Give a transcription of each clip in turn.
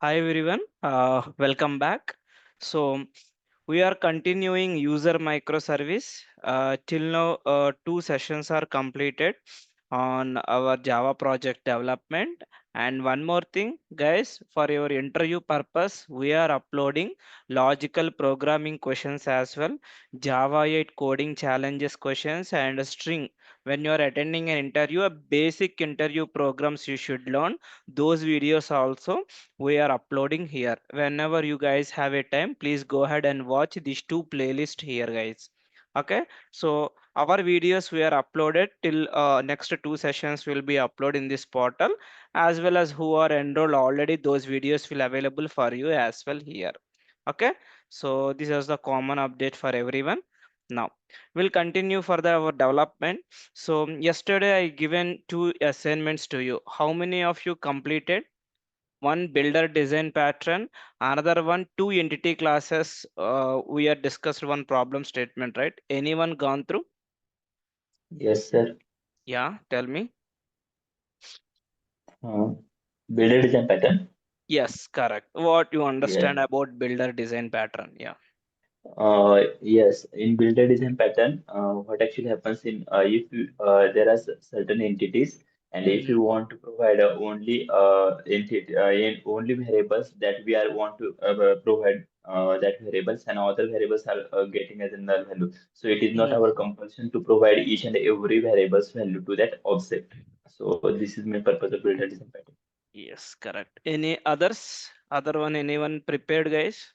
Hi everyone, welcome back. So we are continuing user microservice. Till now, two sessions are completed on our Java project development. And one more thing, guys, for your interview purpose, we are uploading logical programming questions as well, Java 8 coding challenges questions, and a string. When you are attending an interview, a basic interview programs you should learn. Those videos also we are uploading here. Whenever you guys have a time, please go ahead and watch these two playlists here, guys. Okay, so our videos we are uploaded till next two sessions will be uploaded in this portal, as well as who are enrolled already, those videos will available for you as well here. Okay, so this is the common update for everyone. Now we'll continue further our development. So yesterday I given two assignments to you. How many of you completed? One builder design pattern, another one two entity classes. We are discussed one problem statement, right? Anyone gone through? Yes, sir. Yeah, tell me. Uh, Builder design pattern. Yes, correct. What you Yeah. understand about builder design pattern? Yeah. Yes. In builder design pattern, what actually happens in if you, there are certain entities, and if Mm, you want to provide only entity in only variables that we are want to provide that variables, and other variables are getting as a null value. So it is not mm. our compulsion to provide each and every variable's value to that object. So this is main purpose of builder design pattern. Yes, correct. Any others? Other one? Anyone prepared, guys?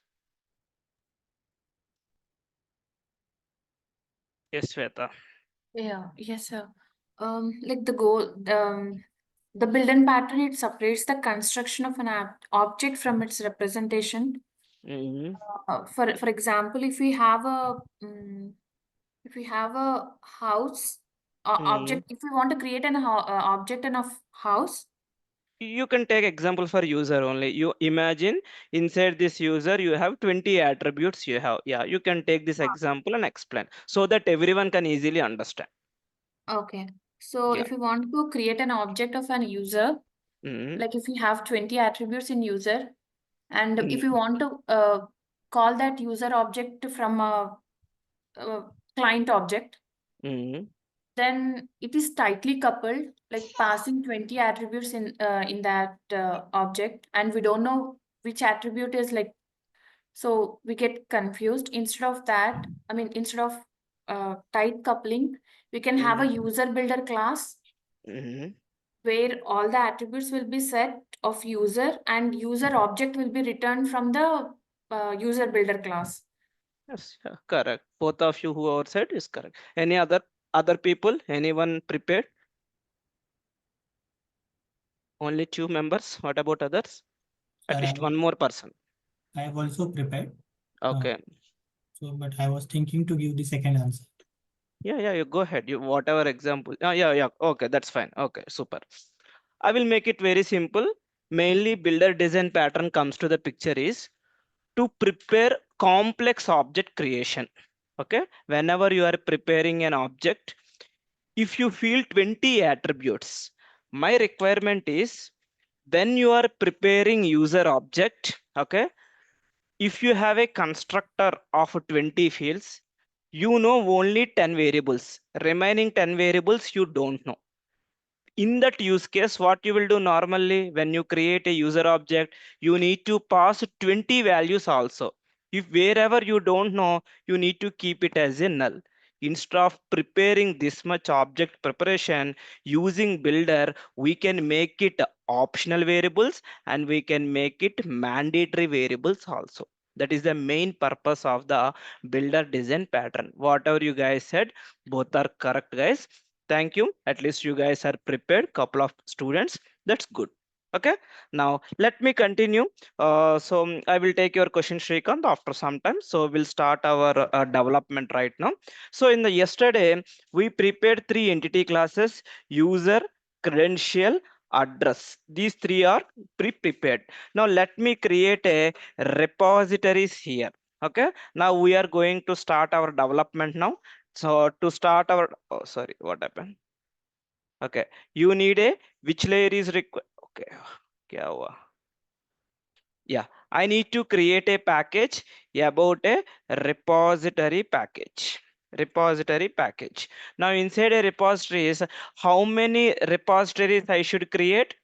Yes, Shweta. Yeah, yes, sir. Like the built-in pattern, it separates the construction of an object from its representation. Mm, For example, if we have a house mm. object, if we want to create an object in a house. You can take example for user only. You imagine inside this user you have 20 attributes you have. Yeah, you can take this example and explain so that everyone can easily understand. Okay, so Yeah. if we want to create an object of an user, Mm, like if we have 20 attributes in user, and if we mm, want to call that user object from a client object, mm, then it is tightly coupled, like passing 20 attributes in that object, and we don't know which attribute is like, so we get confused. Instead of that, I mean, instead of tight coupling, we can have a mm, user builder class mm. where all the attributes will be set of user, and user object will be returned from the user builder class. Yes, yeah, correct. Both of you who are said is correct. Any other people? Anyone prepared? Only two members. What about others? At Sir, least one more person. I have also prepared. Uh, Okay. but I was thinking to give the second answer. Yeah, you go ahead. You whatever example. Yeah. Okay, that's fine. Okay, super. I will make it very simple. Mainly builder design pattern comes to the picture is to prepare complex object creation. Okay, whenever you are preparing an object, if you feel 20 attributes, my requirement is when you are preparing user object, okay, if you have a constructor of 20 fields, you know only 10 variables. Remaining 10 variables you don't know. In that use case, what you will do normally when you create a user object, you need to pass 20 values also. If wherever you don't know, you need to keep it as a null. Instead of preparing this much object preparation using builder, we can make it optional variables and we can make it mandatory variables also. That is the main purpose of the builder design pattern. Whatever you guys said, both are correct, guys. Thank you. At least you guys are prepared. Couple of students. That's good. Okay. Now let me continue. I will take your question, Shrikant, after some time. So we'll start our development right now. So in the yesterday, we prepared three entity classes: user, credential, address. These three are pre-prepared. Now let me create a repositories here. Okay. Now we are going to start our development now. So to start our, oh, sorry, what happened? Okay, you need a which layer is required. Okay, क्या हुआ? Yeah, I need to create a package about a repository package. Repository package. Now inside a repository is how many repositories I should create?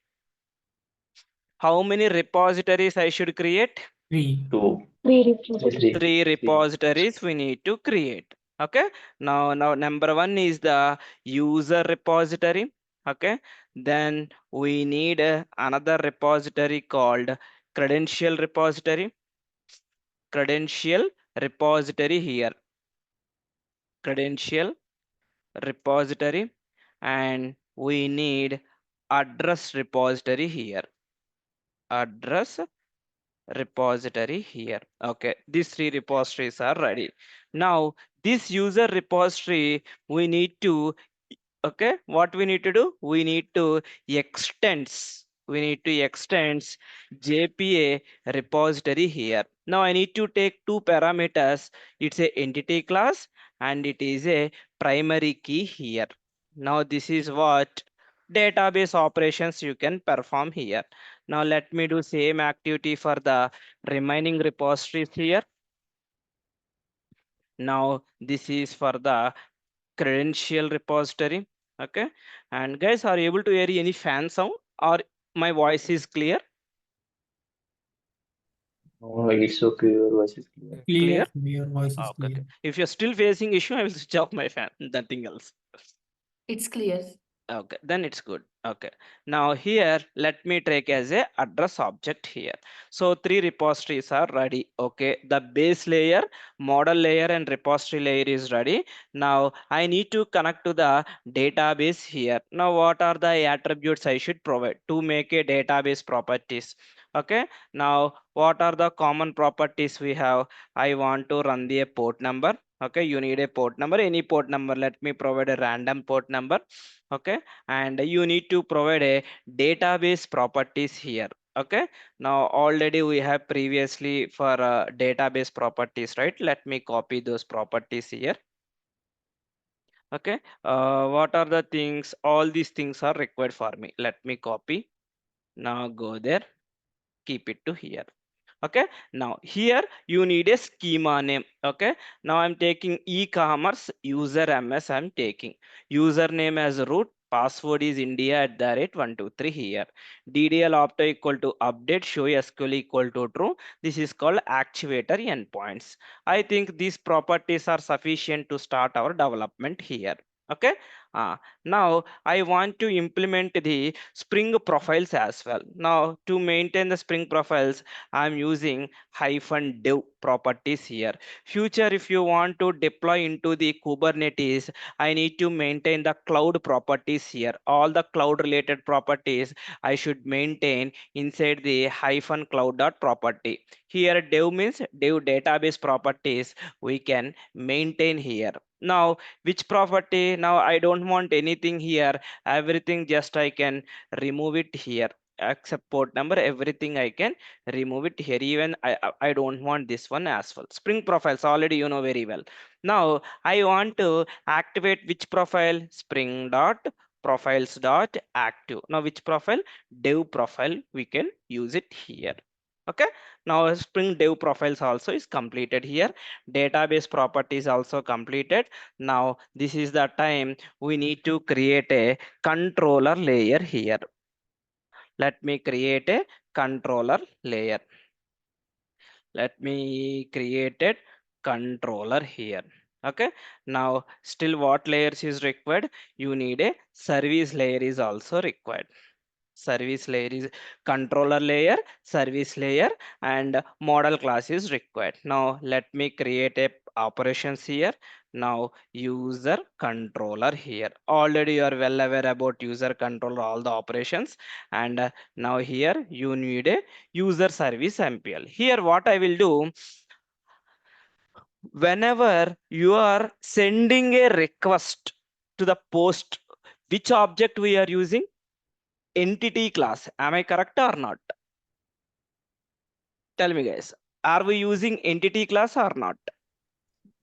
How many repositories I should create? 3. 2, Three 3, Three repositories we need to create. Okay, now number one is the user repository. Okay, then we need another repository called credential repository. Credential repository here. Credential repository, and we need address repository here. Address repository here. Okay, these three repositories are ready. Now this user repository we need to, okay, what we need to do, we need to extend JPA repository here. Now I need to take two parameters. It's a entity class and it is a primary key here. Now this is what database operations you can perform here. Now let me do same activity for the remaining repositories here. Now this is for the credential repository. Okay, and guys, are you able to hear any fan sound or my voice is clear? Oh, it's okay. Your voice is clear. Clear. Clear? Your voice is Okay, clear. if you're still facing issue, I will switch off my fan, nothing else. It's clear. Okay, then it's good. Okay, now here let me take as a address object here. So three repositories are ready. Okay, the base layer, model layer and repository layer is ready. Now I need to connect to the database here. Now what are the attributes I should provide to make a database properties? Okay, now what are the common properties we have? I want to run the port number. Okay, you need a port number, any port number. Let me provide a random port number. Okay, and you need to provide a database properties here. Okay, now already we have previously for database properties, right? Let me copy those properties here. Okay, what are the things? All these things are required for me. Let me copy. Now go there, keep it to here. Okay, now here you need a schema name. Okay, now I'm taking e-commerce user ms. I'm taking username as root, password is india@123 here. ddl opto equal to update, show sql equal to true. This is called actuator endpoints. I think these properties are sufficient to start our development here. Okay, now I want to implement the Spring profiles as well. Now to maintain the Spring profiles, I'm using -dev properties here. Future, if you want to deploy into the Kubernetes, I need to maintain the cloud properties here. All the cloud related properties I should maintain inside the -cloud.property. Here dev means dev database properties we can maintain here. Now which property? Now I don't want anything here, everything just I can remove it here, except port number, everything I can remove it here. Even I don't want this one as well. Spring profiles already you know very well. Now I want to activate which profile? Spring dot profiles dot active. Now which profile? Dev profile, we can use it here. Okay, now Spring Dev profiles also is completed here. Database properties also completed. Now this is the time we need to create a controller layer here. Let me create a controller layer. Let me create a controller here. Okay, now still what layers is required? You need a service layer is also required. Service layer is controller layer, service layer, and model class is required. Now let me create a operations here. Now user controller here. Already you are well aware about user controller, all the operations. And now here you need a user service MPL. Here what I will do, whenever you are sending a request to the post, which object we are using? Entity class. Am I correct or not? Tell me guys, are we using entity class or not?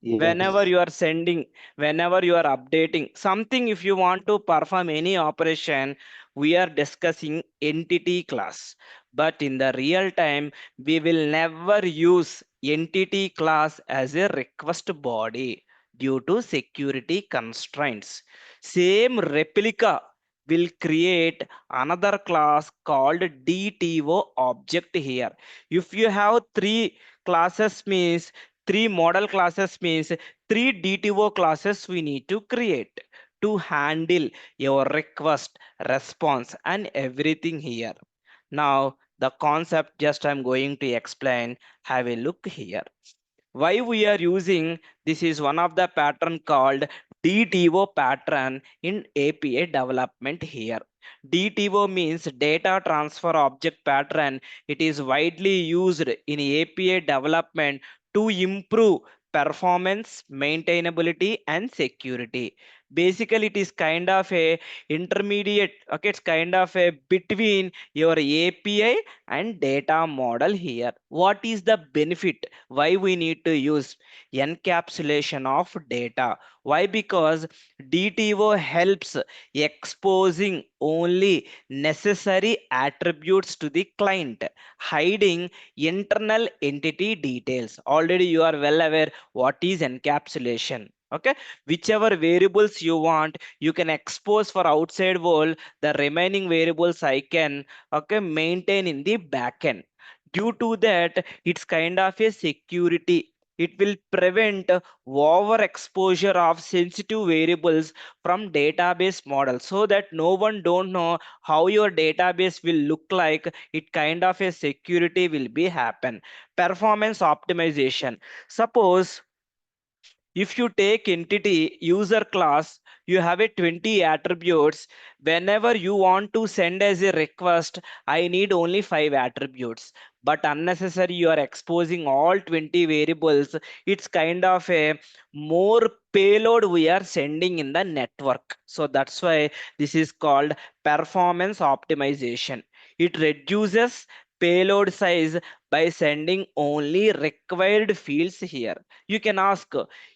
Whenever Yes. you are sending, whenever you are updating something, if you want to perform any operation, we are discussing entity class, but in the real time, we will never use entity class as a request body due to security constraints. Same replica will create another class called DTO object here. If you have three classes means three model classes means three DTO classes we need to create to handle your request, response, and everything here. Now, the concept just I'm going to explain. Have a look here. Why we are using this is one of the pattern called DTO pattern in API development here. DTO means data transfer object pattern. It is widely used in API development to improve performance, maintainability, and security. Basically, it is kind of a intermediate, okay, it's kind of a between your API and data model here. What is the benefit? Why we need to use encapsulation of data? Why? Because DTO helps exposing only necessary attributes to the client, hiding internal entity details. Already you are well aware what is encapsulation. Okay, whichever variables you want, you can expose for outside world. The remaining variables I can, okay, maintain in the backend. Due to that, it's kind of a security. It will prevent overexposure of sensitive variables from database model, so that no one don't know how your database will look like. It kind of a security will be happen. Performance optimization. Suppose if you take entity user class, you have a 20 attributes. Whenever you want to send as a request, I need only 5 attributes, but unnecessary you are exposing all 20 variables. It's kind of a more payload we are sending in the network. So that's why this is called performance optimization. It reduces payload size by sending only required fields here. You can ask,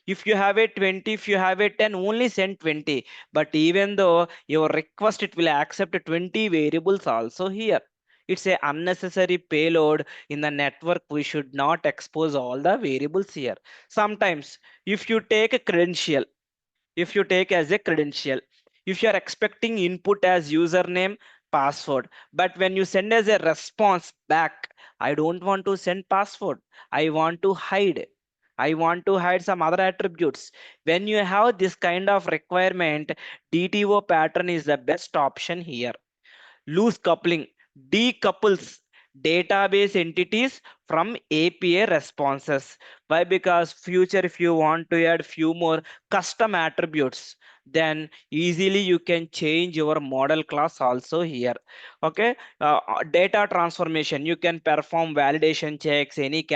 if you have a 20, if you have a 10, only send 20. But even though your request, it will accept 20 variables also here. It's a unnecessary payload in the network. We should not expose all the variables here. Sometimes if you take a credential, if you take as a credential, if you are expecting input as username, password, but when you send as a response back, I don't want to send password, I want to hide, I want to hide some other attributes. When you have this kind of requirement, DTO pattern is the best option here. Loose coupling decouples database entities from API responses. Why? Because future if you want to add few more custom attributes, then easily you can change your model class also here. Okay, data transformation, you can perform validation checks, any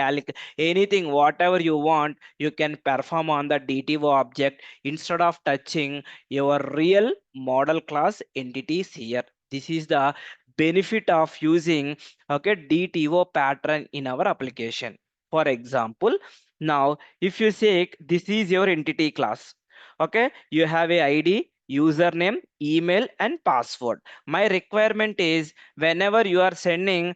anything whatever you want, you can perform on the DTO object instead of touching your real model class entities here. This is the benefit of using, okay, DTO pattern in our application. For example, now if you say this is your entity class, okay, you have a ID, username, email, and password. My requirement is whenever you are sending,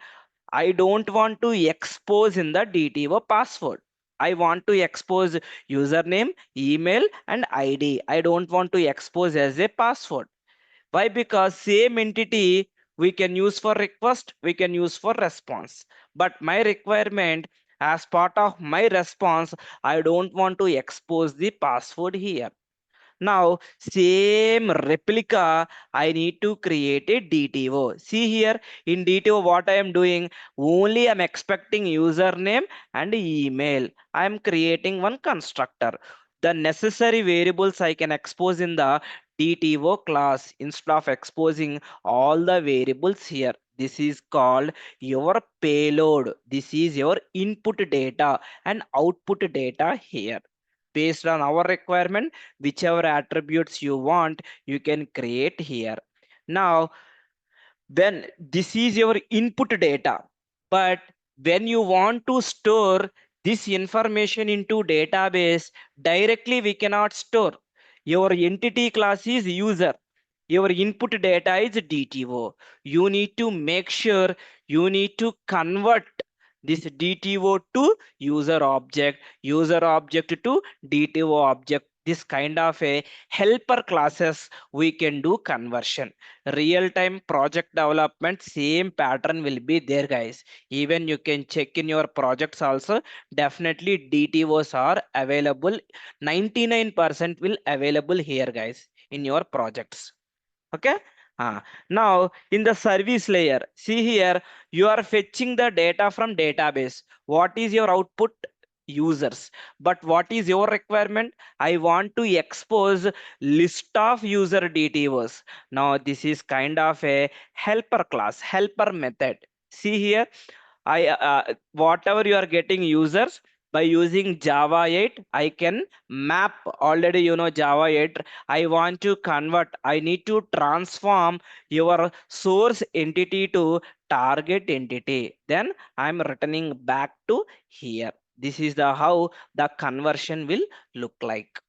I don't want to expose in the DTO password. I want to expose username, email, and ID. I don't want to expose as a password. Why? Because same entity we can use for request, we can use for response. But my requirement, as part of my response, I don't want to expose the password here. Now, same replica, I need to create a DTO. See here, in DTO, what I am doing, only I'm expecting username and email. I'm creating one constructor. The necessary variables I can expose in the DTO class instead of exposing all the variables here. This is called your payload. This is your input data and output data here. Based on our requirement, whichever attributes you want, you can create here. Now, when this is your input data, but when you want to store this information into database, directly we cannot store. Your entity class is user. Your input data is DTO. You need to make sure you need to convert this DTO to user object to DTO object. This kind of a helper classes we can do conversion. Real-time project development, same pattern will be there, guys. Even you can check in your projects also. Definitely DTOs are available. 99% will available here, guys, in your projects. Okay. Now in the service layer, see here, you are fetching the data from database. What is your output? Users. But what is your requirement? I want to expose list of user DTOs. Now this is kind of a helper class, helper method. See here, whatever you are getting users, by using Java 8, I can map. Already you know Java 8. I want to convert, I need to transform your source entity to target entity. Then I'm returning back to here. This is the how the conversion will look like.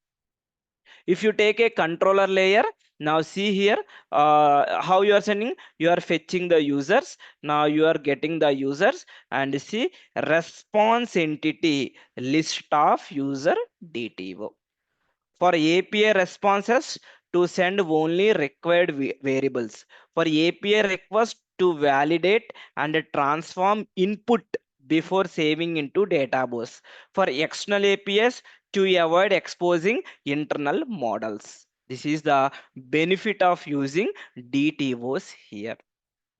If you take a controller layer, now see here, how you are sending, you are fetching the users. Now you are getting the users, and see response entity list of user DTO. For API responses, to send only required variables. For API request, to validate and transform input before saving into database. For external APIs, to avoid exposing internal models. This is the benefit of using DTOs here.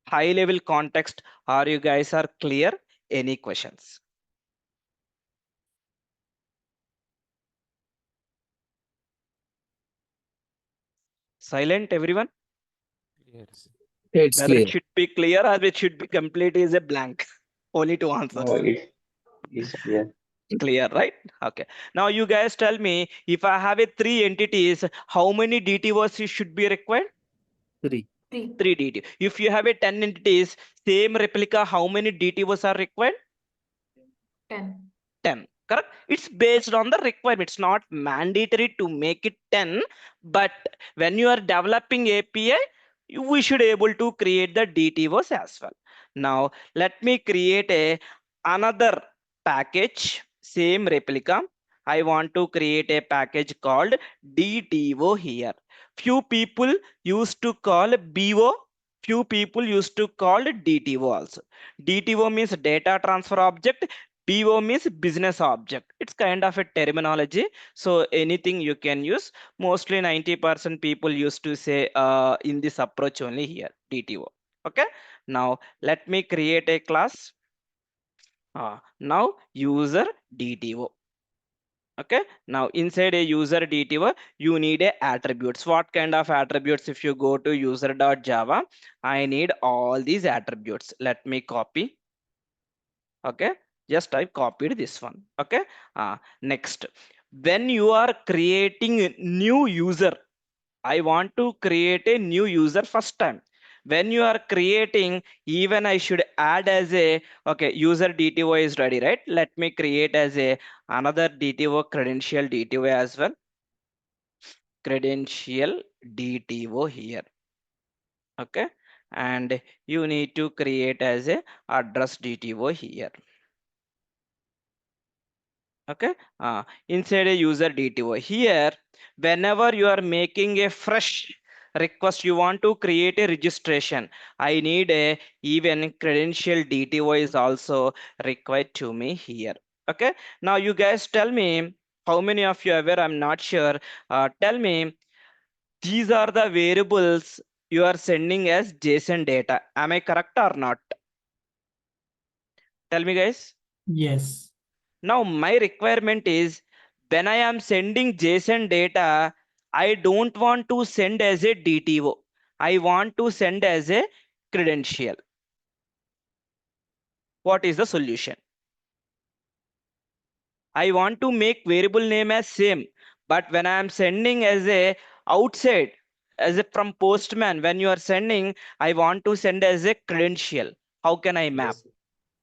High level context, are you guys are clear? Any questions? Silent, everyone? Yes. It's Whether clear. it should be clear or it should be complete is a blank. Only two answers. No, it's clear. Clear, right? Okay. Now you guys tell me, if I have a 3 entities, how many DTOs should be required? 3. 3. 3 DTO. If you have a 10 entities, same replica, how many DTOs are required? 10. 10. Correct? It's based on the requirement. It's not mandatory to make it 10, but when you are developing API, we should able to create the DTOs as well. Now let me create another package, same replica. I want to create a package called DTO here. Few people used to call BO, few people used to call DTO also. DTO means data transfer object, BO means business object. It's kind of a terminology. So anything you can use. Mostly 90% people used to say in this approach only here, DTO. Okay. Now let me create a class. Now user DTO. Okay. Now inside a user DTO, you need a attributes. What kind of attributes? If you go to user.java, I need all these attributes. Let me copy. Okay, just I copied this one. Okay. Next, when you are creating a new user, I want to create a new user first time. When you are creating, even I should add as a, okay, user DTO is ready, right? Let me create as a another DTO, credential DTO as well. Credential DTO here. Okay. And you need to create as a address DTO here. Okay. Inside a user DTO here, whenever you are making a fresh request, you want to create a registration, I need a even credential DTO is also required to me here. Okay. Now you guys tell me, how many of you are aware? I'm not sure. Tell me, these are the variables you are sending as JSON data. Am I correct or not? Tell me, guys. Yes. Now my requirement is, when I am sending JSON data, I don't want to send as a DTO. I want to send as a credential. What is the solution? I want to make variable name as same, but when I am sending as a outside, as a from postman, when you are sending, I want to send as a credential. How can I map?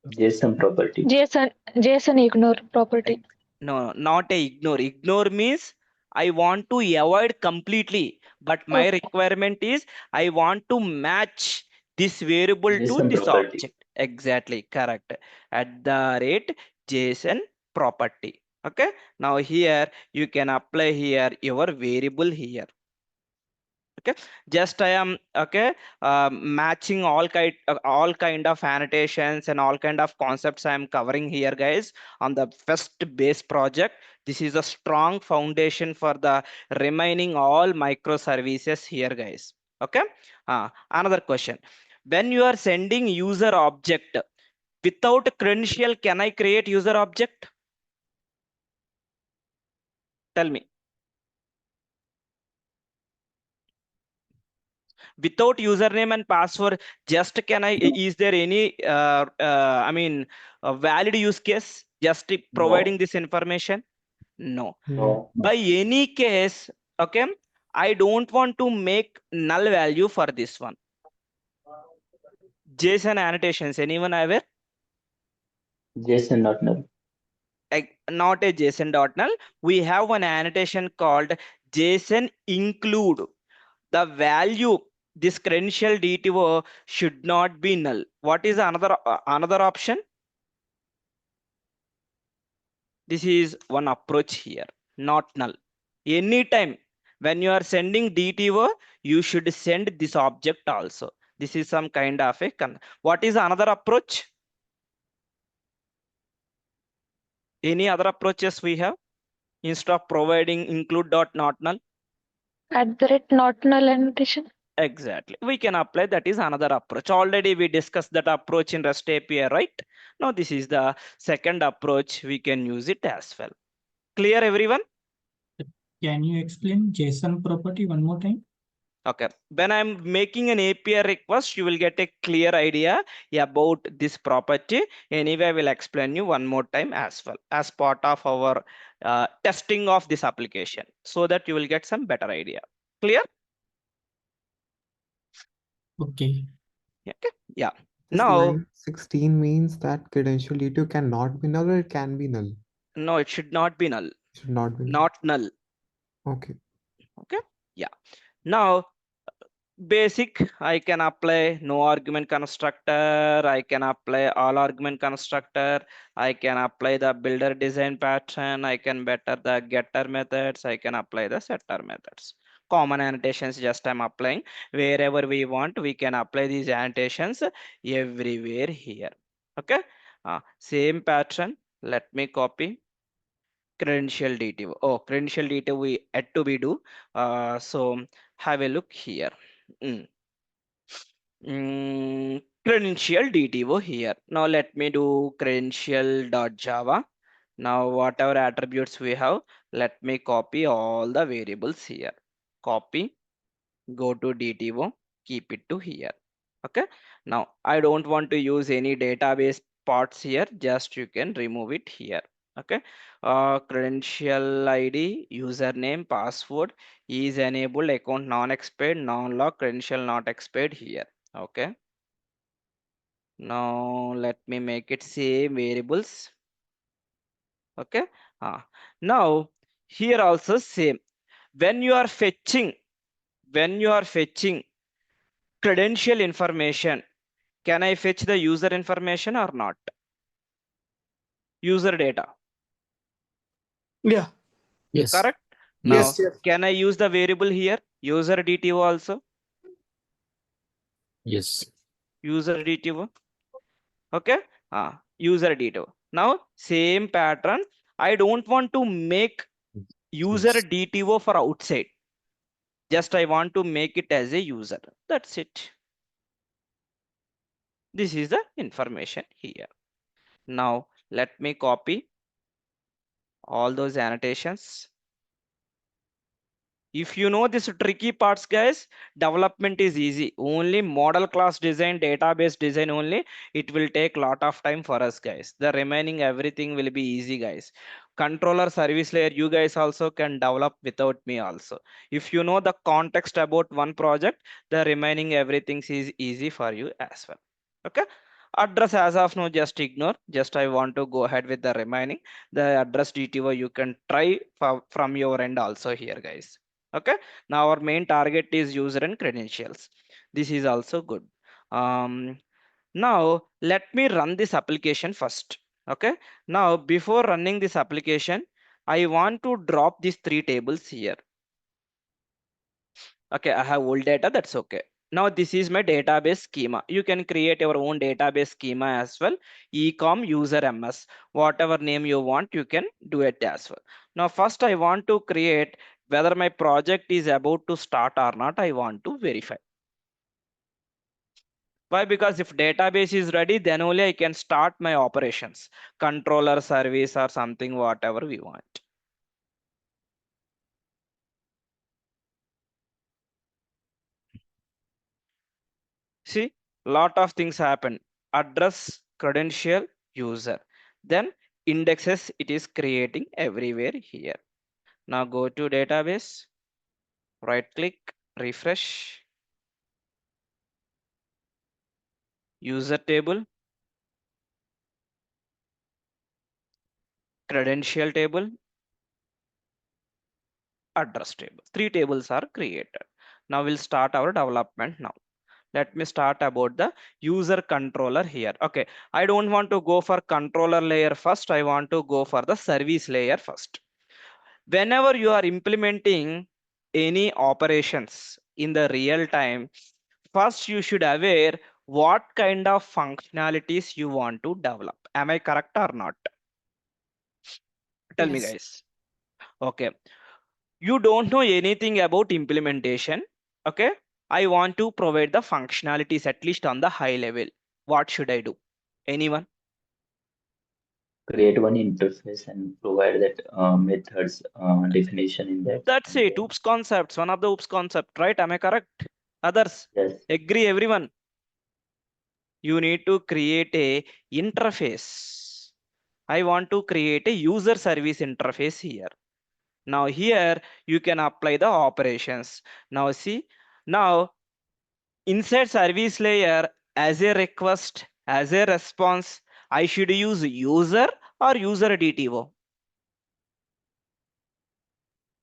JSON property. JSON ignore property. No, not a ignore. Ignore means I want to avoid completely, but my requirement is I want to match this variable to JSON this property. object. Exactly, correct. At the rate JSON property. Okay. Now here you can apply here your variable here. Okay, just I am okay matching all kind of annotations and all kind of concepts I am covering here, guys, on the first base project. This is a strong foundation for the remaining all microservices here, guys. Okay. Another question: when you are sending user object without credential, can I create user object? Tell me. Without username and password, just can I, is there any I mean a valid use case just providing No, this information? No. no. By any case, okay, I don't want to make null value for this one. JSON annotations, anyone aware? JSON not null. Not a JSON dot null. We have one annotation called JSON include. The value, this credential DTO should not be null. What is another option? This is one approach here, not null. Anytime when you are sending DTO, you should send this object also. This is some kind of a what is another approach? Any other approaches we have instead of providing include dot not null? @ not null annotation. Exactly. We can apply, that is another approach. Already we discussed that approach in REST API, right? Now this is the second approach. We can use it as well. Clear, everyone? Can you explain JSON property one more time? Okay. When I'm making an API request, you will get a clear idea about this property. Anyway, I will explain you one more time as well as part of our testing of this application, so that you will get some better idea. Clear? Okay. Okay. Yeah. This Now, line 16 means that credential detail cannot be null or it can be null. no, it should not be null. It should not be null. Not null. Okay. Okay. Yeah. Now, basic, I can apply no argument constructor. I can apply all argument constructor. I can apply the builder design pattern. I can better the getter methods. I can apply the setter methods. Common annotations just I'm applying. Wherever we want, we can apply these annotations everywhere here. Okay. Same pattern. Let me copy credential DTO. Oh, credential DTO we had to be do. So have a look here. Credential DTO here. Now let me do credential.java. Now whatever attributes we have, let me copy all the variables here. Copy, go to DTO, keep it to here. Okay. Now I don't want to use any database parts here. Just you can remove it here. Okay. Credential ID, username, password is enabled, account non-expired, non-log, credential not expired here. Okay. Now let me make it same variables. Okay. Now here also same. When you are fetching credential information, can I fetch the user information or not? User data. Yeah. Yes. Correct. Now, Yes. Yes. can I use the variable here? User DTO also. Yes. User DTO. Okay. User DTO. Now, same pattern. I don't want to make user Yes. DTO for outside. Just I want to make it as a user. That's it. This is the information here. Now, let me copy all those annotations. If you know this tricky parts, guys, development is easy. Only model class design, database design only, it will take lot of time for us, guys. The remaining everything will be easy, guys. Controller service layer, you guys also can develop without me also. If you know the context about one project, the remaining everything is easy for you as well. Okay. Address as of now, just ignore. Just I want to go ahead with the remaining. The address DTO you can try from your end also here, guys. Okay. Now our main target is user and credentials. This is also good. Now let me run this application first. Okay. Now before running this application, I want to drop these 3 tables here. Okay, I have old data, that's okay. Now this is my database schema. You can create your own database schema as well. Ecom user MS, whatever name you want, you can do it as well. Now first I want to create whether my project is about to start or not. I want to verify. Why? Because if database is ready, then only I can start my operations, controller service or something, whatever we want. See, lot of things happen. Address, credential, user. Then indexes, it is creating everywhere here. Now go to database, right click, refresh. User table, credential table, address table. 3 tables are created. Now we'll start our development now. Let me start about the user controller here. Okay, I don't want to go for controller layer first. I want to go for the service layer first. Whenever you are implementing any operations in the real time, first you should aware what kind of functionalities you want to develop. Am I correct or not? Tell me, Yes. guys. Okay, you don't know anything about implementation. Okay, I want to provide the functionalities at least on the high level. What should I do? Anyone? Create one interface and provide that methods definition in that. That's And it. Oops concepts, one of the oops concept, right? Am I correct? Others? yes, Agree, everyone? You need to create a interface. I want to create a user service interface here. Now here you can apply the operations. Now see, now inside service layer, as a request, as a response, I should use user or user DTO.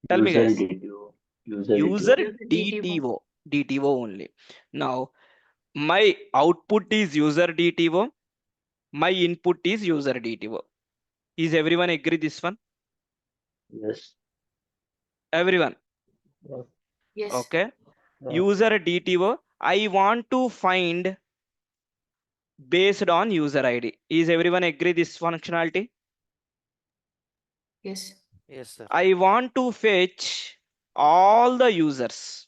Tell me, user guys. DTO, User DTO. DTO only. Now my output is user DTO, my input is user DTO. Is everyone agree this one? Yes. Everyone? Yes. Yes. Okay. Yeah. User DTO, I want to find based on user ID. Is everyone agree this functionality? Yes. Yes, sir. I want to fetch all the users.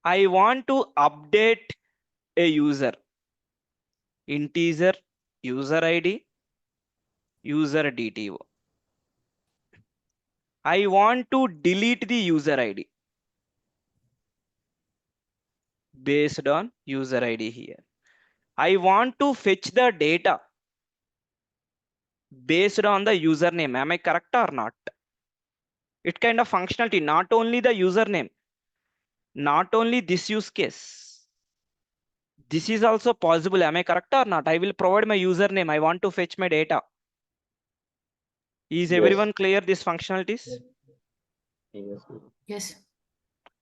I want to update a user. Integer, user ID, user DTO. I want to delete the user ID based on user ID here. I want to fetch the data based on the username. Am I correct or not? It kind of functionality, not only the username, not only this use case. This is also possible. Am I correct or not? I will provide my username. I want to fetch my data. Is Yes. everyone clear these functionalities? Yes. Yes.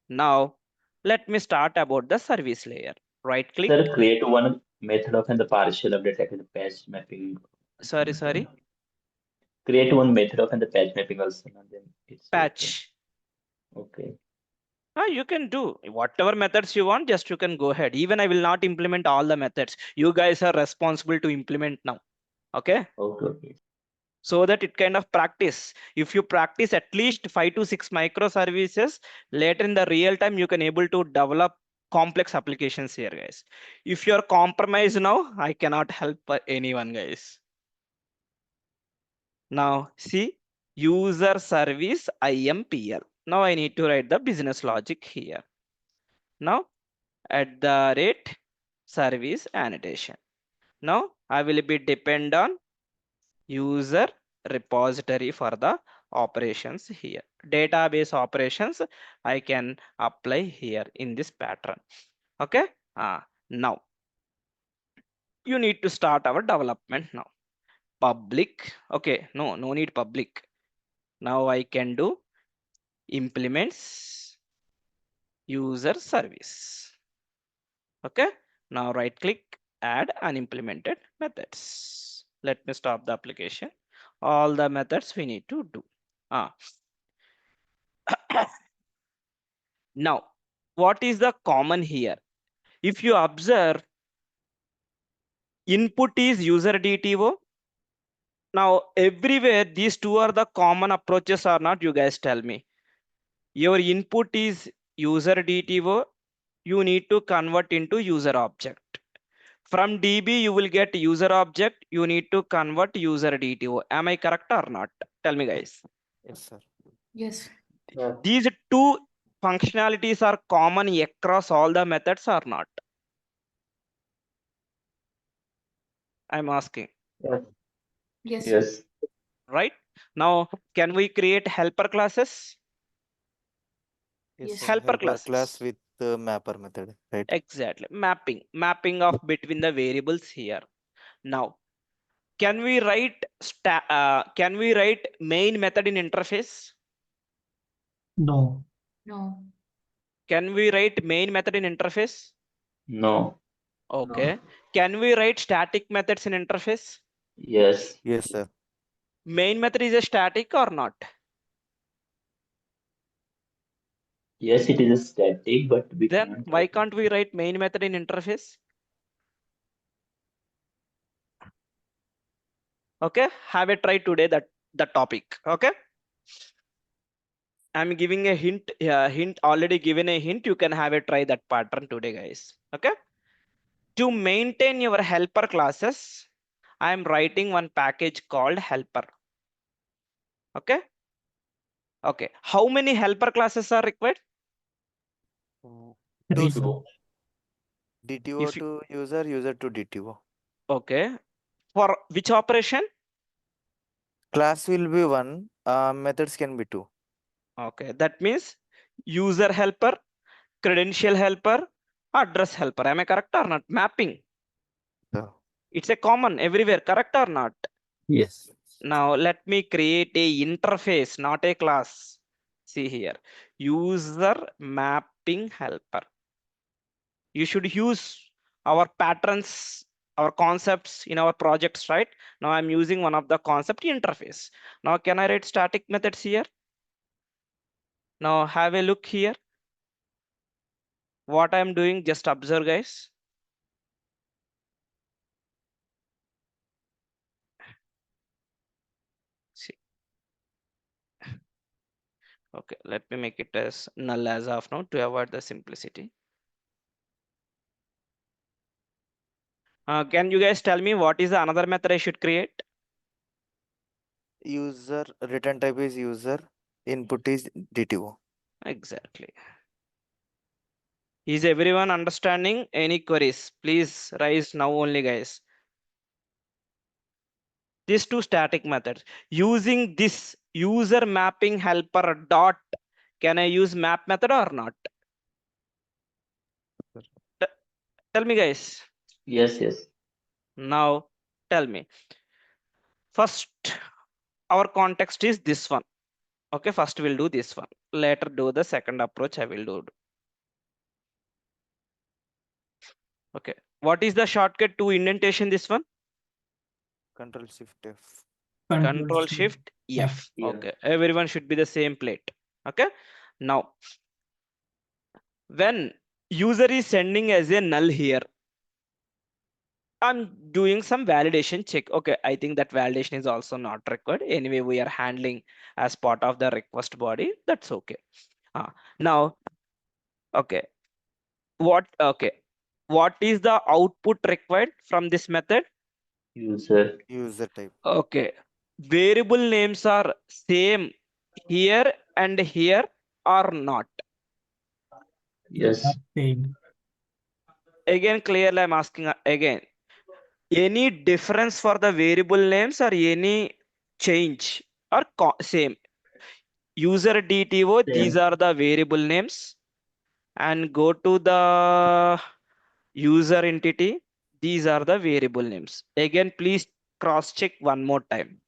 Now, let me start about the service layer. Right click. Sir, create one method of and the partial update like the patch mapping. Sorry. Create one method of and the patch mapping also. And then it's Patch. okay. You can do whatever methods you want, just you can go ahead. Even I will not implement all the methods. You guys are responsible to implement now. Okay. Okay. So that it kind of practice. If you practice at least 5 to 6 microservices, later in the real time, you can able to develop complex applications here, guys. If you're compromised now, I cannot help anyone, guys. Now see, user service IMPL. Now I need to write the business logic here. Now at the rate service annotation. Now I will be depend on user repository for the operations here. Database operations I can apply here in this pattern. Okay. Now you need to start our development now. Public, okay, no need public. Now I can do implements user service. Okay, now right click, add unimplemented methods. Let me stop the application. All the methods we need to do. Now, what is the common here? If you observe, input is user DTO. Now, everywhere these two are the common approaches or not, you guys tell me. Your input is user DTO. You need to convert into user object. From DB, you will get user object. You need to convert user DTO. Am I correct or not? Tell me, guys. Yes, sir. Yes. Yeah. These two functionalities are common across all the methods or not? I'm asking. Yes. Yes. Right? Now, can we create helper classes? Yes, Yes. sir. Helper Class classes. with the mapper method, right? Exactly. Mapping of between the variables here. Now, can we write main method in interface? No. No. Can we write main method in interface? No. Okay. Can we write static methods in interface? Yes. Yes, sir. Main method is a static or not? Yes, it is a static, but we Then can't. why can't we write main method in interface? Okay, have a try today the topic. Okay, I'm giving a hint. Already given a hint. You can have a try that pattern today, guys. Okay. To maintain your helper classes, I am writing one package called helper. Okay. Okay. How many helper classes are required? Three. Two. DTO If you, to user, user to DTO. okay. For which operation? Class will be one, methods can be two. Okay. That means user helper, credential helper, address helper. Am I correct or not? Mapping. So, It's a common everywhere. Correct or not? Yes. Now let me create a interface, not a class. See here, user mapping helper. You should use our patterns, our concepts in our projects, right? Now I'm using one of the concept interface. Now can I write static methods here? Now have a look here. What I'm doing, just observe, guys. See. Okay, let me make it as null as of now to avoid the simplicity. Can you guys tell me what is the another method I should create? user return type is user, input is DTO. Exactly. Is everyone understanding? Any queries? Please raise now only, guys. These two static methods. Using this user mapping helper dot, can I use map method or not? Tell me, guys. Yes, yes. Now tell me. First, our context is this one. Okay, first we'll do this one. Later do the second approach I will do. Okay. What is the shortcut to indentation this one? Control Shift F. Control Shift F. Yeah. Okay, everyone should be the same plate. Okay, now when user is sending as a null here, I'm doing some validation check. Okay, I think that validation is also not required. Anyway, we are handling as part of the request body. That's okay. Now, okay, what is the output required from this method? User. User type. Okay, variable names are same here and here or not? Yes. Same. Again, clearly I'm asking again, any difference for the variable names or any change or same? User DTO, these Same. are the variable names, and go to the user entity. These are the variable names. Again, please cross check one more time.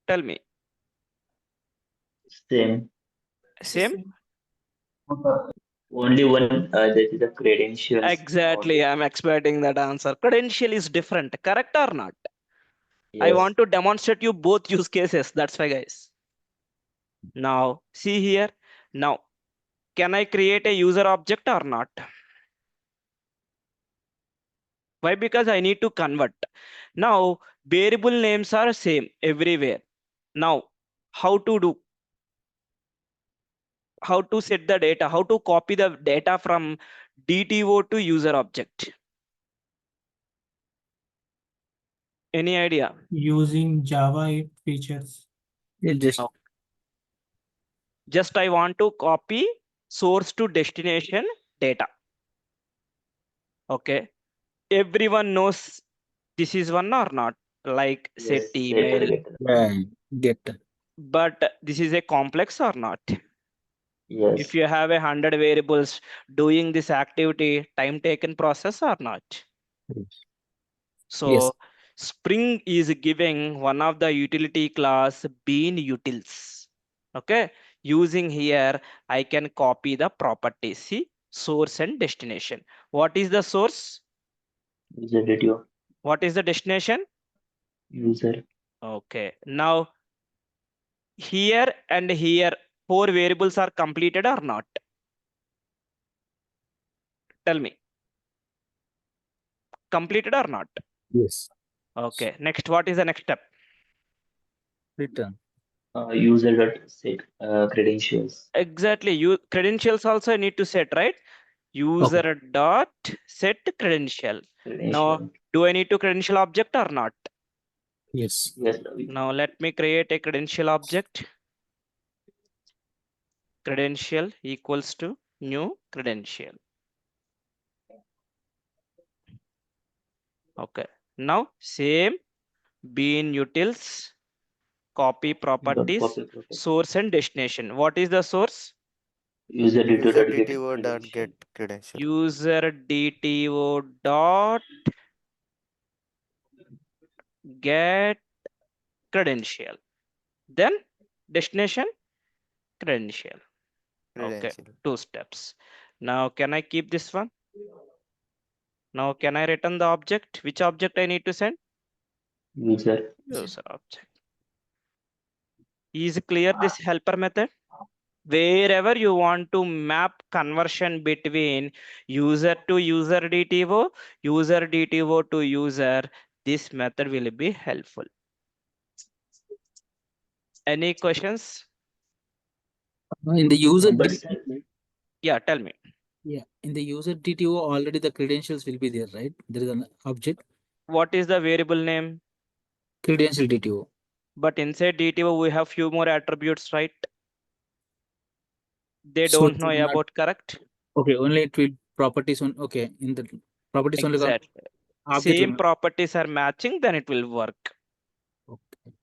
Tell me. Same. Same? Only one that is the credentials. Exactly. I'm expecting that answer. Credential is different. Correct or not? I Yes. want to demonstrate you both use cases. That's why, guys. Now, see here. Now, can I create a user object or not? Why? Because I need to convert. Now, variable names are same everywhere. Now, how to do? How to set the data? How to copy the data from DTO to user object? Any idea? Using Java 8 features. Okay. Just I want to copy source to destination data. Okay. Everyone knows this is one or not, like set Yes. email, Get. but this is a complex or not? Yes. If you have 100 variables doing this activity, time taken process or not? So Spring is giving one of the utility class bean utils. Okay, using here I can copy the properties. See, source and destination. What is the source? User detail. What is the destination? User. Okay, now here and here 4 variables are completed or not? Tell me. Completed or not? Yes. Okay, next, what is the next step? Return. User dot set credentials. Exactly, you credentials also need to set, right? User dot set credential. Now, Credential. do I need to credential object or not? Yes. Yes, Ravi. Now let me create a credential object. Credential equals to new credential. Okay, now same bean utils, copy properties, Copy property. source and destination. What is the source? User detail User dot get DTO dot credential. get credential. User DTO dot get credential. Then destination credential. Okay, Credential. 2 steps. Now can I keep this one? Now can I return the object? Which object I need to send? User. User object. Is clear this helper method? Wherever you want to map conversion between user to user DTO to user, this method will be helpful. Any questions? In the user. But sir, Yeah, tell me. Yeah. In the user DTO, already the credentials will be there, right? There is an object. What is the variable name? Credential DTO. But inside DTO, we have few more attributes, right? They So don't it know will not- about, correct? Okay, only it will properties on. Okay, in the properties only. Exactly. Object Same will not. properties are matching, then it will work. Okay.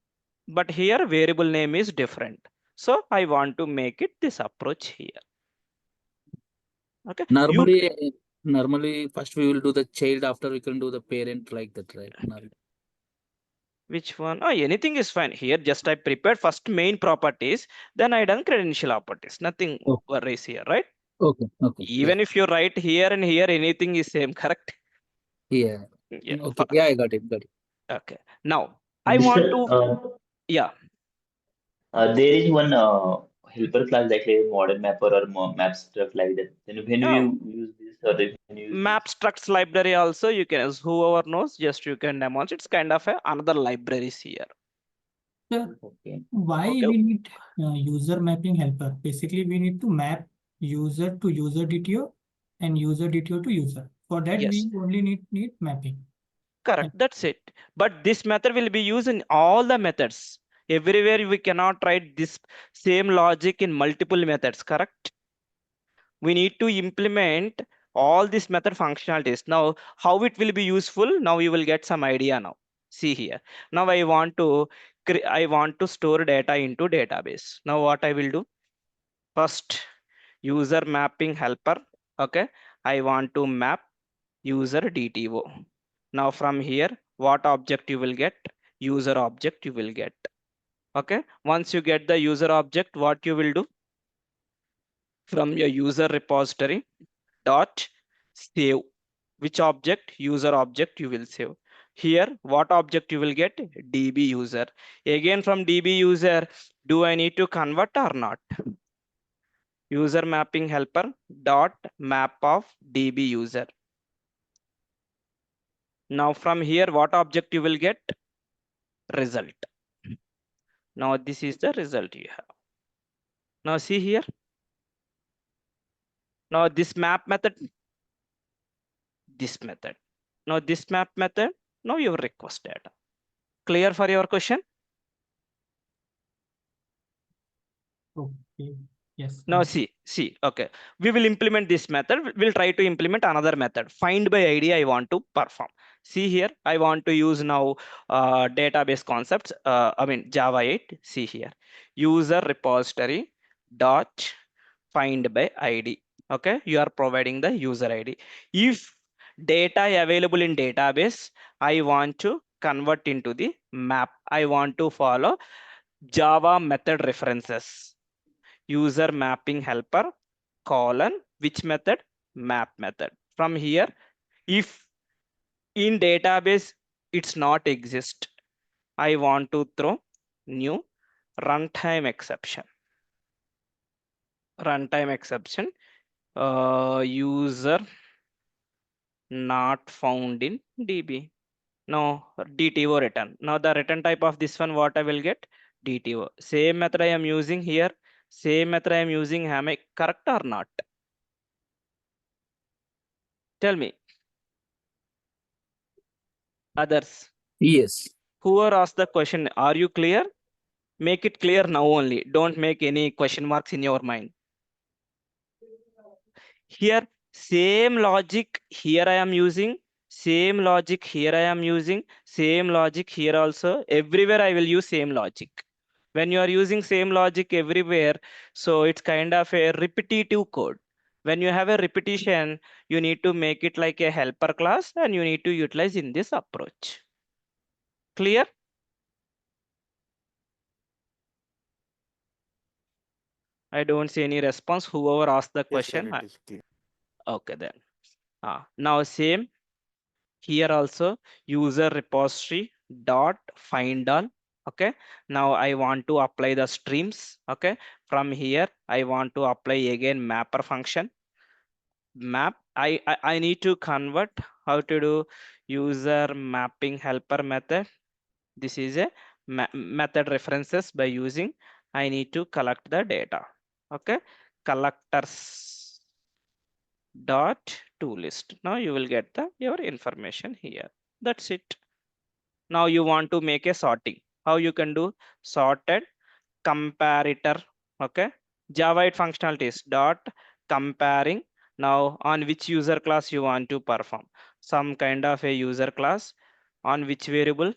But here variable name is different. So I want to make it this approach here. Okay. Normally, first we will do the child, after we can do the parent, like that, right? Which one? Oh, anything is fine. Here just I prepared first main properties, then I done credential properties. Nothing Oh. worries here, right? Okay. Even if you write here and here, anything is same, correct? Yeah. Yeah. Okay. Yeah, I got it. Okay. Now I but want sir, to, yeah. there is one helper class like a model mapper or map stuff like that. Then when Oh, you use this or when you use map structs library also you can, as whoever knows, just you can demonstrate. It's kind of another libraries here. Sir, this. Okay. why Okay. we need user mapping helper? Basically, we need to map user to user DTO and user DTO to user. For that, Yes. we only need mapping. Correct, that's it. But this method will be used in all the methods. Everywhere we cannot write this same logic in multiple methods, correct? We need to implement all these method functionalities. Now, how it will be useful? Now you will get some idea now. See here. Now I want to store data into database. Now what I will do? First, user mapping helper. Okay, I want to map user DTO. Now from here, what object you will get? User object you will get. Okay, once you get the user object, what you will do? From your user repository dot save, which object? User object you will save. Here, what object you will get? DB user. Again from DB user, do I need to convert or not? User mapping helper dot map of DB user. Now from here, what object you will get? Result. Now this is the result you have. Now see here. Now this map method, this method. Now this map method, now your request data. Clear for your question? Okay. Yes. Now yes. see, okay. We will implement this method. We'll try to implement another method. Find by ID I want to perform. See here, I want to use now database concepts. I mean Java 8. See here, user repository dot find by ID. Okay, you are providing the user ID. If data available in database, I want to convert into the map. I want to follow Java method references. User mapping helper colon which method? Map method. From here, if in database it's not exist, I want to throw new runtime exception. Runtime exception, user not found in DB. Now DTO return. Now the return type of this one, what I will get? DTO. Same method I am using here. Same method I am using. Am I correct or not? Tell me. Others. Yes. Whoever asked the question, are you clear? Make it clear now only. Don't make any question marks in your mind. Here, same logic here I am using. Same logic here I am using. Same logic here also. Everywhere I will use same logic. When you are using same logic everywhere, so it's kind of a repetitive code. When you have a repetition, you need to make it like a helper class and you need to utilize in this approach. Clear? I don't see any response. Whoever asked the Yes, sir, question. it is clear. Okay then. Now same here also, user repository dot find all. Okay. Now I want to apply the streams. Okay. From here, I want to apply again mapper function. Map. I need to convert how to do user mapping helper method. This is a method references by using. I need to collect the data. Okay. Collectors dot to list. Now you will get the your information here. That's it. Now you want to make a sorting. How you can do? Sorted comparator. Okay. Java 8 functionalities dot comparing. Now on which user class you want to perform? Some kind of a user class. On which variable?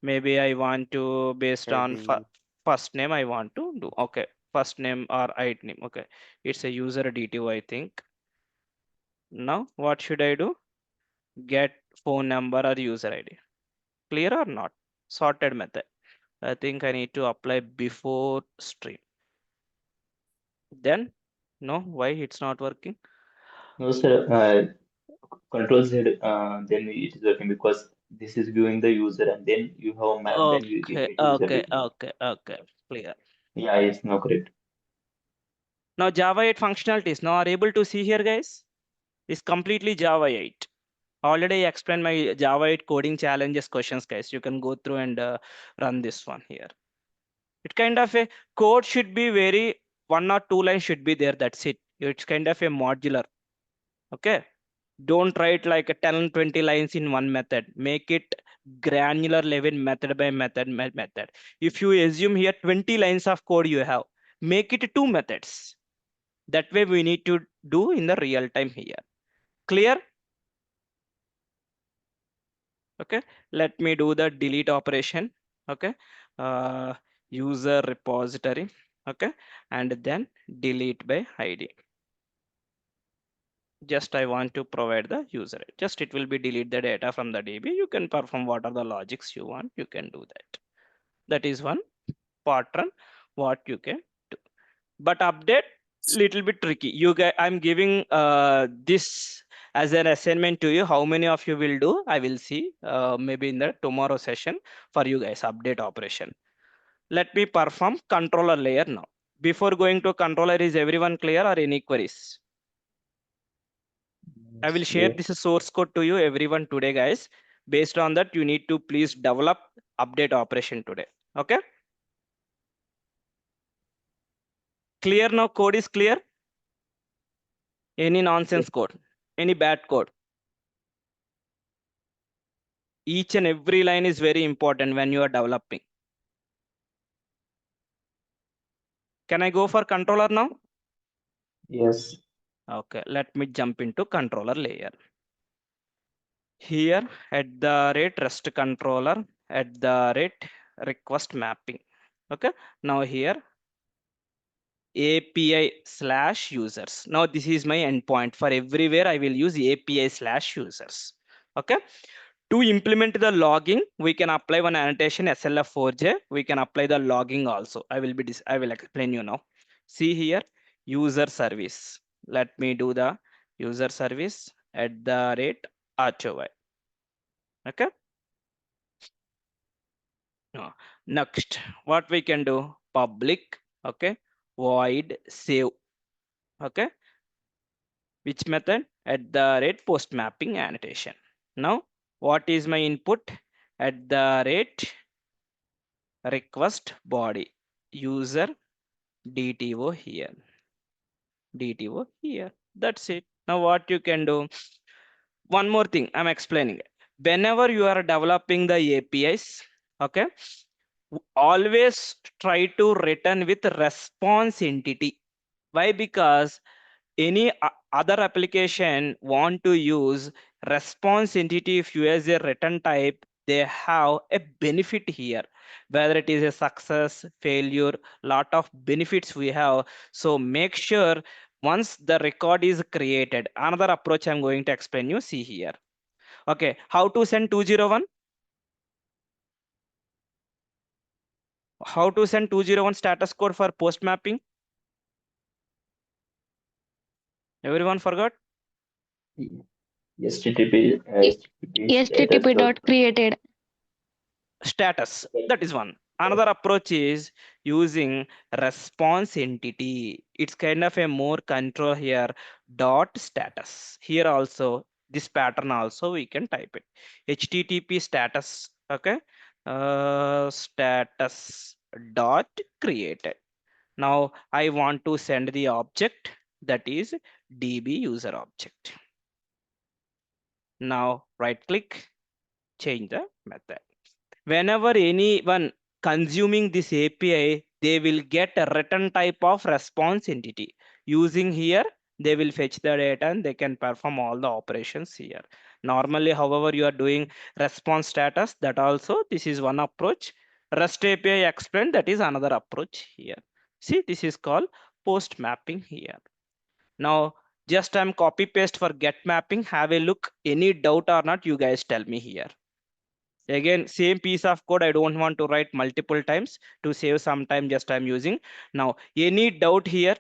Maybe I want to based on ID. first name I want to do. Okay. First name or ID name. Okay. It's a user DTO, I think. Now what should I do? Get phone number or user ID. Clear or not? Sorted method. I think I need to apply before stream. Then, no, why it's not working? No, sir. Control Z, then it is working because this is viewing the user and then you have a map, then you Okay, get user okay, detail. okay, okay. Clear. Yeah, it's now correct. Now Java 8 functionalities now are able to see here, guys. Is completely Java 8. Already I explained my Java 8 coding challenges questions, guys. You can go through and run this one here. It kind of a code should be very 1 or 2 lines should be there. That's it. It's kind of a modular. Okay. Don't write like a 10-20 lines in one method. Make it granular level method by method. If you assume here 20 lines of code you have, make it 2 methods. That way we need to do in the real time here. Clear? Okay. Let me do the delete operation. Okay. User repository. Okay. And then delete by ID. Just I want to provide the user. Just it will be delete the data from the DB. You can perform what are the logics you want. You can do that. That is one pattern what you can do. But update little bit tricky. You guys, I'm giving this as an assignment to you. How many of you will do? I will see maybe in the tomorrow session for you guys update operation. Let me perform controller layer now. Before going to controller, is everyone clear or any queries? I will share Clear. this source code to you, everyone today, guys. Based on that, you need to please develop update operation today. Okay. Clear now, code is clear. Any nonsense code, any bad code. Each and every line is very important when you are developing. Can I go for controller now? Yes. Okay, let me jump into controller layer. Here at the rate rest controller at the rate request mapping. Okay, now here API/users. Now this is my endpoint. For everywhere I will use API/users. Okay. To implement the logging, we can apply one annotation SLF4J. We can apply the logging also. I will explain you now. See here, user service. Let me do the user service at the rate ROI. Okay. Next, what we can do? Public. Okay. Void save. Okay. Which method? At the rate post mapping annotation. Now, what is my input? At the rate request body user DTO here. DTO here. That's it. Now, what you can do? One more thing I'm explaining. Whenever you are developing the APIs, okay, always try to return with response entity. Why? Because any other application want to use response entity. If you use a return type, they have a benefit here, whether it is a success, failure, lot of benefits we have. So make sure once the record is created, another approach I'm going to explain you. See here. Okay, how to send 201? How to send 201 status code for post mapping? Everyone forgot? HTTP status HTTP dot. dot created. Status, that is one. Another approach is using response entity. It's kind of a more control here. Dot status. Here also, this pattern also we can type it. HTTP status. Okay. Status dot created. Now I want to send the object, that is DB user object. Now right click, change the method. Whenever anyone consuming this API, they will get a return type of response entity. Using here, they will fetch the data and they can perform all the operations here. Normally, however, you are doing response status, that also, this is one approach. REST API explained, that is another approach here. See, this is called post mapping here. Now, just I'm copy paste for get mapping. Have a look. Any doubt or not, you guys tell me here. Again, same piece of code. I don't want to write multiple times to save some time. Just I'm using. Now, any doubt here?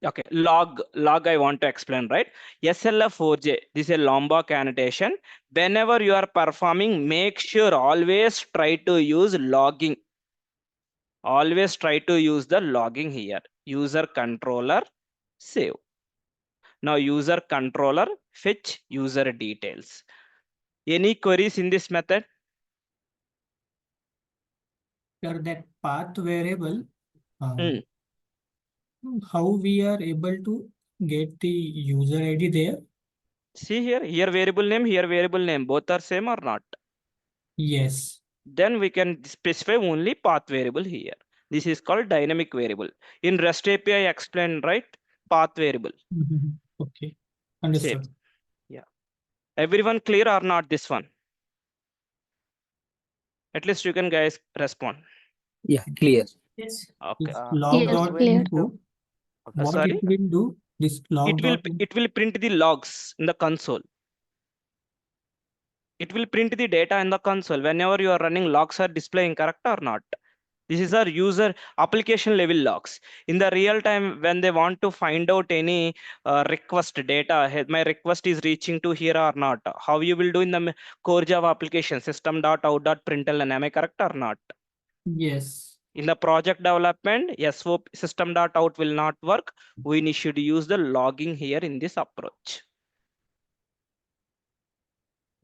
Okay, log I want to explain, right? SLF4J, this is a Lombok annotation. Whenever you are performing, make sure always try to use logging. Always try to use the logging here. User controller save. Now user controller fetch user details. Any queries in this method? Sir, that path variable, Hmm. how we are able to get the user ID there? See here variable name, both are same or not? Yes. Then we can specify only path variable here. This is called dynamic variable. In REST API, I explained, right? Path variable. Okay, understood. Same. Yeah. Everyone clear or not this one? At least you can guys respond. Yeah, clear. Yes. Okay. Log Yes, dot clear. info, what Sorry? it will do, This log dot. It will print the logs in the console. It will print the data in the console whenever you are running. Logs are displaying correct or not. This is our user application level logs. In the real time, when they want to find out any request data, my request is reaching to here or not. How you will do in the core Java application system.out.println? Am I correct or not? Yes. In the project development, SOP system.out will not work. We should use the logging here in this approach.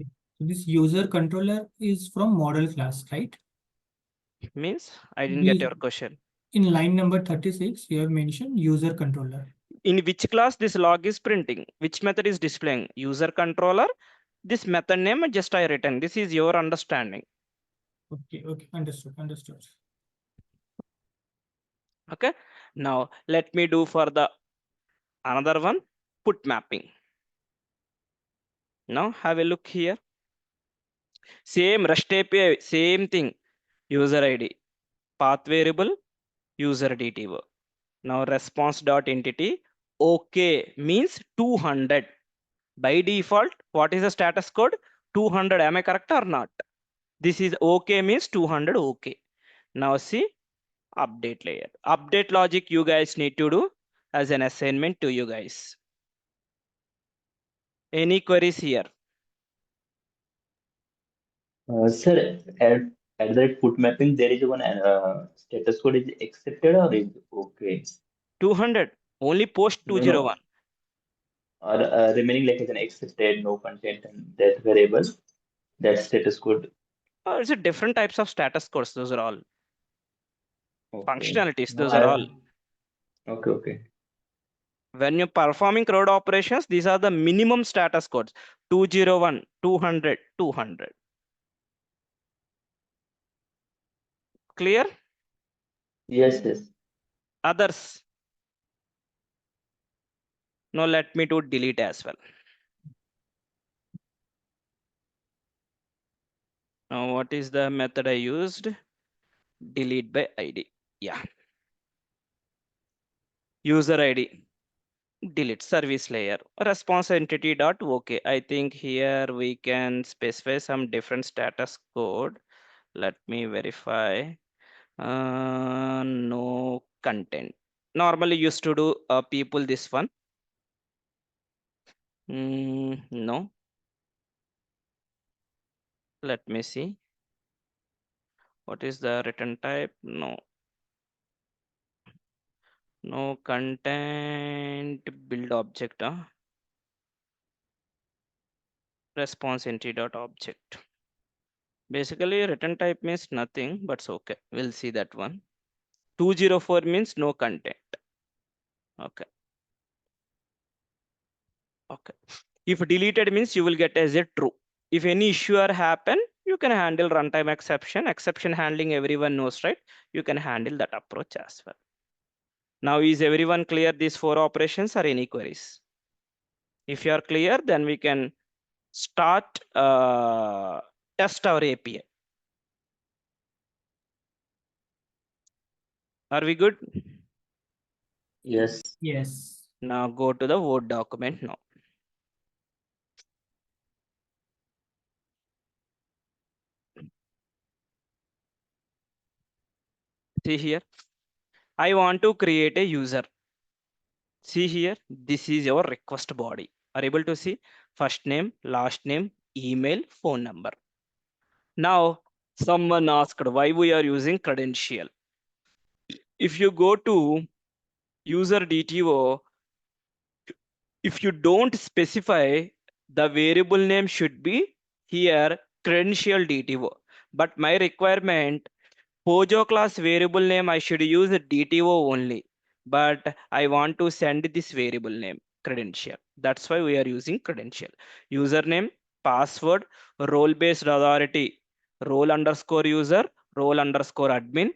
So this user controller is from model class, right? Means I didn't get We- your question. In line number 36, you have mentioned user controller. In which class this log is printing? Which method is displaying? User controller. This method name just I written. This is your understanding. Okay, understood. Okay. Now let me do for the another one, put mapping. Now have a look here. Same REST API, same thing. User ID, path variable, user DTO. Now response.entity, okay means 200. By default, what is the status code? 200. Am I correct or not? This is okay means 200 okay. Now see update layer. Update logic you guys need to do as an assignment to you guys. Any queries here? Sir, at that put mapping, there is one status code is accepted or is okay? 200. Only post No, 201. or remaining like as an accepted, no content, and that variable, that status code. It's a different types of status codes. Those are all Okay. functionalities. No, Those are all. Okay. When you're performing CRUD operations, these are the minimum status codes: 201, 200, 200. Clear? Yes. Others? Now let me do delete as well. Now what is the method I used? Delete by ID. Yeah. User ID. Delete service layer. Response entity dot okay. I think here we can specify some different status code. Let me verify. No content. Normally used to do people this one. No. Let me see. What is the return type? No. No content build object. Response entity dot object. Basically return type means nothing, but it's okay. We'll see that one. 204 means no content. Okay. If deleted means you will get as a true. If any issue or happen, you can handle runtime exception. Exception handling everyone knows, right? You can handle that approach as well. Now is everyone clear these 4 operations or any queries? If you are clear, then we can start test our API. Are we good? Yes. Now go to the Word document now. See here, I want to create a user. See here, this is your request body. Are able to see first name, last name, email, phone number. Now someone asked why we are using credential. If you go to user DTO, if you don't specify, the variable name should be here credential DTO. But my requirement, Pojo class variable name, I should use DTO only. But I want to send this variable name credential. That's why we are using credential. Username, password, role-based authority, role underscore user, role underscore admin,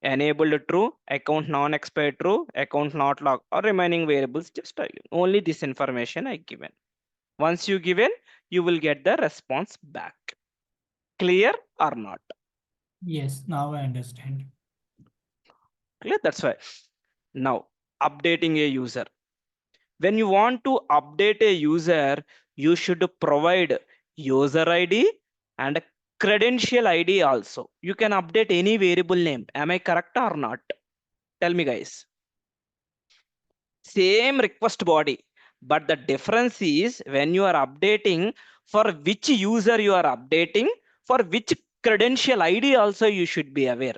enabled true, account non-expired true, account not logged, or remaining variables just only this information I given. Once you given, you will get the response back. Clear or not? Yes, now I understand. Clear? That's why. Now updating a user. When you want to update a user, you should provide user ID and a credential ID also. You can update any variable name. Am I correct or not? Tell me, guys. Same request body, but the difference is when you are updating, for which user you are updating, for which credential ID also you should be aware.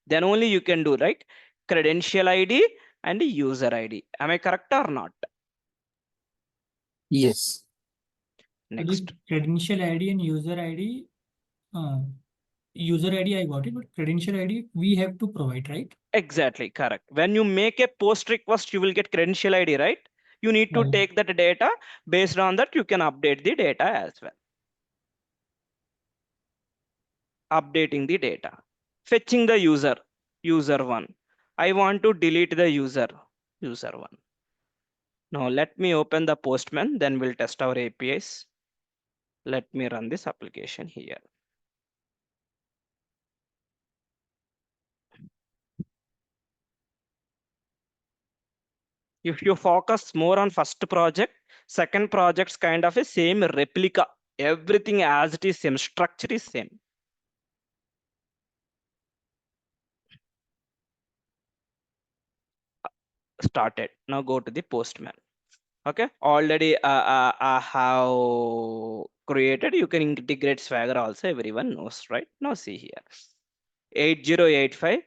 Then only you can do, right? Credential ID and user ID. Am I correct or not? Yes. So this Next. credential ID and user ID, user ID I got it, but credential ID we have to provide, right? Exactly, correct. When you make a post request, you will get credential ID, right? You need to Right. take that data. Based on that, you can update the data as well. Updating the data. Fetching the user, user one. I want to delete the user, user one. Now let me open the Postman, then we'll test our APIs. Let me run this application here. If you focus more on first project, second project's kind of a same replica. Everything as it is same, structure is same. Started. Now go to the Postman. Okay, already I have created. You can integrate Swagger also. Everyone knows, right? Now see here. 8085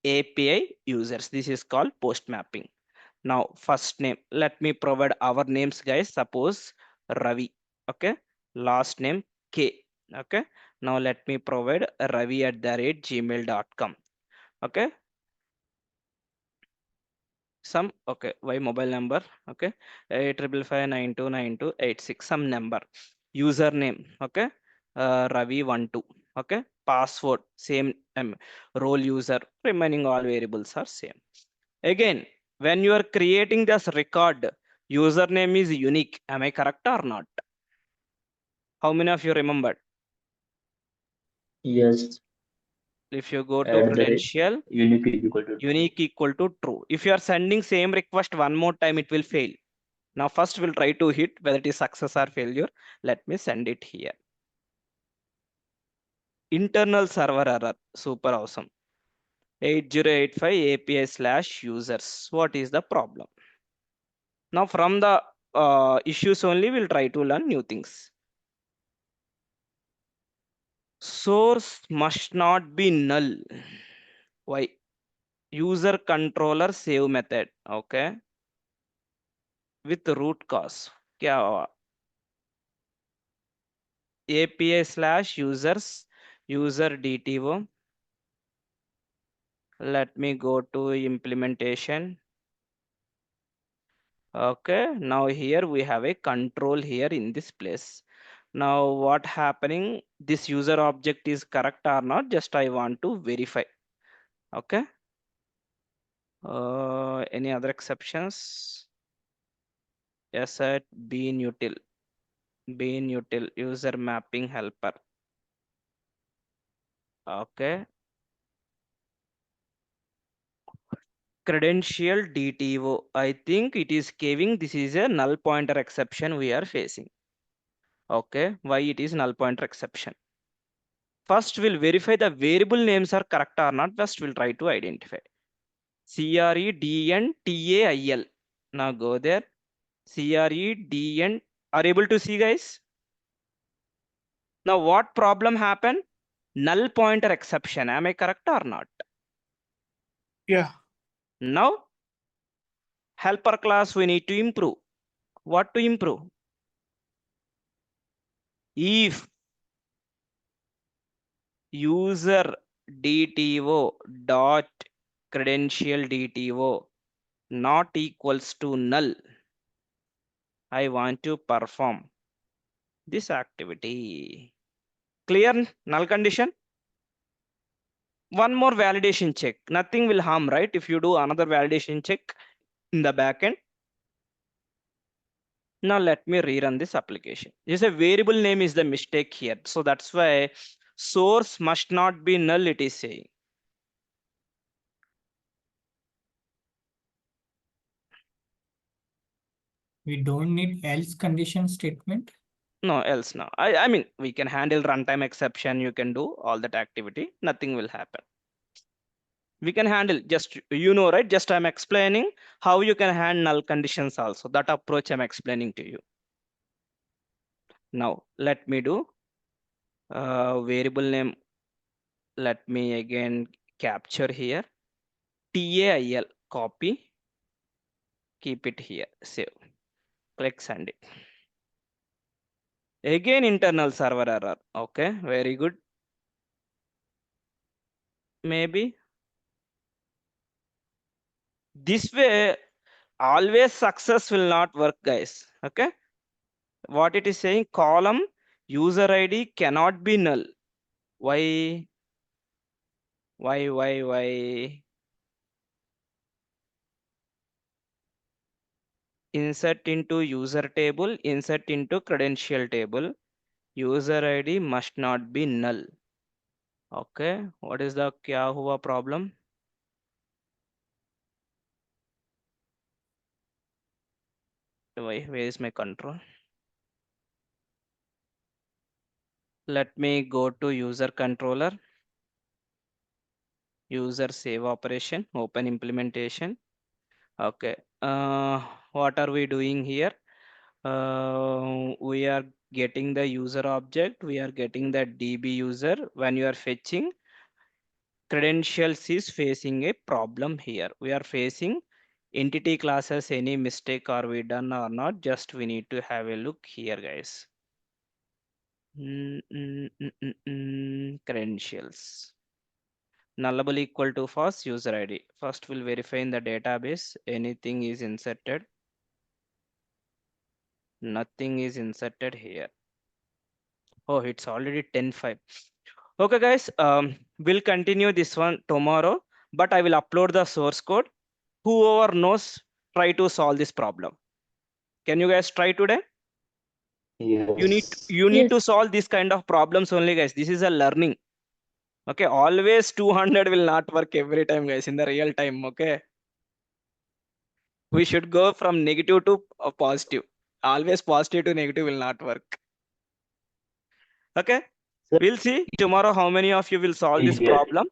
API users. This is called post mapping. Now first name, let me provide our names, guys. Suppose Ravi. Okay, last name K. Okay, now let me provide ravi@gmail.com. Okay, some, okay, why mobile number, okay, 855929286, some number, username, okay, Ravi12, okay, password same, role user, remaining all variables are same. Again, when you are creating this record, username is unique. Am I correct or not? How many of you remembered? Yes, If you go to at the rate credential, unique is equal to true. unique equal to true. If you are sending same request one more time, it will fail. Now first we'll try to hit whether it is success or failure. Let me send it here. Internal server error, super awesome. 8085 API/users. What is the problem? Now from the issues only, we'll try to learn new things. Source must not be null. Why? User controller save method. Okay. With root cause. क्या हुआ? API/users user DTO. Let me go to implementation. Okay, now here we have a control here in this place. Now what happening? This user object is correct or not? Just I want to verify. Okay. Any other exceptions? Yes, at bean util user mapping helper. Okay. Credential DTO. I think it is giving this is a null pointer exception we are facing. Okay, why it is null pointer exception? First, we'll verify the variable names are correct or not. First, we'll try to identify. CREDNTAIL. Now go there. CREDN. Are able to see, guys? Now, what problem happened? Null pointer exception. Am I correct or not? Yeah. Now, helper class we need to improve. What to improve? If user DTO dot credential DTO not equals to null, I want to perform this activity. Clear null condition? One more validation check. Nothing will harm, right? If you do another validation check in the backend. Now let me rerun this application. This a variable name is the mistake here. So that's why source must not be null, it is saying. We don't need else condition statement. No, else no. I mean, we can handle runtime exception. You can do all that activity. Nothing will happen. We can handle just, right? Just I'm explaining how you can handle null conditions also. That approach I'm explaining to you. Now, let me do variable name. Let me again capture here. TAIL, copy, keep it here, save, click send it. Again, internal server error. Okay, very good. Maybe this way, always success will not work, guys. Okay, what it is saying, column user ID cannot be null. Why? Insert into user table, insert into credential table. User ID must not be null. Okay, what is the kya hua problem? Where is my control? Let me go to user controller, user save operation, open implementation. Okay, what are we doing here? We are getting the user object, we are getting the DB user. When you are fetching, credentials is facing a problem here. We are facing entity classes, any mistake are we done or not? Just we need to have a look here, guys. Credentials. Nullable equal to false, user ID. First we'll verify in the database anything is inserted. Nothing is inserted here. Oh, it's already 10:05. Okay, guys, we'll continue this one tomorrow, but I will upload the source code. Whoever knows, try to solve this problem. Can you guys try today? You need Yes. to solve this kind of problems only, guys. This is a learning. Okay, always 200 will not work every time, guys, in the real time. Okay, we should go from negative to positive. Always positive to negative will not work. Okay, Sir, we'll see tomorrow how many of you will solve this yes. problem.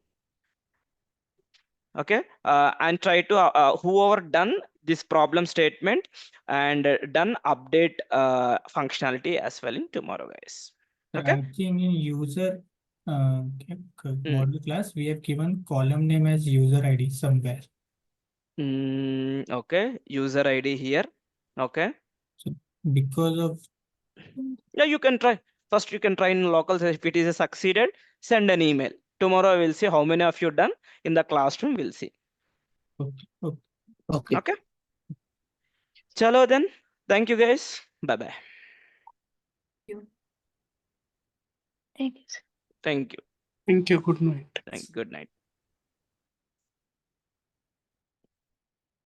Okay, and try to whoever done this problem statement and done update functionality as well in tomorrow, guys. Okay. I think in user module class, we have given column name as user ID somewhere. Okay, user ID here. Okay. So because of Yeah, you can try. First, you can try in local. If it is a succeeded, send an email. Tomorrow, we'll see how many of you done in the classroom. We'll see. Okay. Okay. Chalo then. Thank you, guys. Bye bye. Thank you. Thank you. Thank you. Good night. Good night.